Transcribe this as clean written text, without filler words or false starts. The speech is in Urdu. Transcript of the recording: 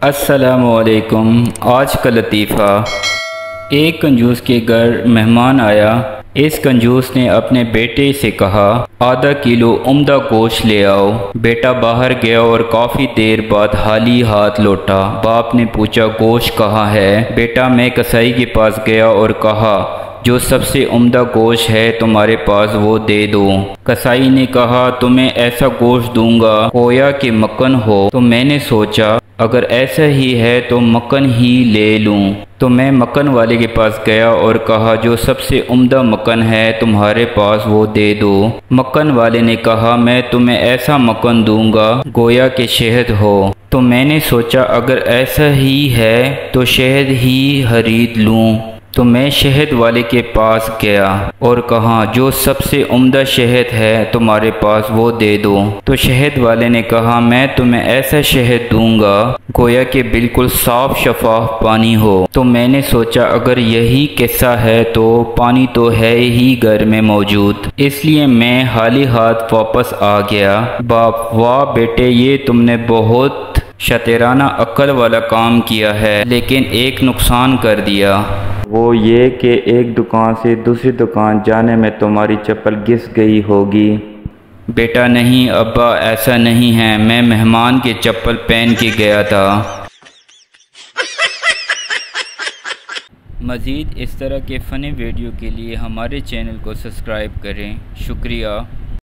السلام علیکم۔ آج کا لطیفہ۔ ایک کنجوس کے گھر مہمان آیا۔ اس کنجوس نے اپنے بیٹے سے کہا آدھا کلو عمدہ گوشت لے آؤ۔ بیٹا باہر گیا اور کافی دیر بعد خالی ہاتھ لوٹا۔ باپ نے پوچھا گوشت کہاں ہے؟ بیٹا میں کسائی کے پاس گیا اور کہا جو سب سے عمدہ گوشت ہے تمہارے پاس وہ دے دو۔ کسائی نے کہا تمہیں ایسا گوشت دوں گا گویا کہ مکھن ہو، تو میں نے سوچا اگر ایسا ہی ہے تو مکھن ہی لے لوں، تو میں مکھن والے کے پاس گیا اور کہا جو سب سے عمدہ مکھن ہے تمہارے پاس وہ دے دو۔ مکھن والے نے کہا میں تمہیں ایسا مکھن دوں گا گویا کہ شہد ہو، تو میں نے سوچا اگر ایسا ہی ہے تو شہد ہی خرید لوں، تو میں شہد والے کے پاس گیا اور کہا جو سب سے عمدہ شہد ہے تمہارے پاس وہ دے دو، تو شہد والے نے کہا میں تمہیں ایسا شہد دوں گا گویا کہ بالکل صاف شفاف پانی ہو، تو میں نے سوچا اگر یہی قصہ ہے تو پانی تو ہے ہی گھر میں موجود، اس لیے میں خالی ہاتھ واپس آ گیا۔ باپ واہ بیٹے یہ تم نے بہت شاطرانہ عقل والا کام کیا ہے، لیکن ایک نقصان کر دیا، وہ یہ کہ ایک دکان سے دوسری دکان جانے میں تمہاری چپل گھس گئی ہوگی۔ بیٹا نہیں ابا ایسا نہیں ہے، میں مہمان کے چپل پہن کے گیا تھا۔ مزید اس طرح کے فنی ویڈیو کے لیے ہمارے چینل کو سبسکرائب کریں۔ شکریہ۔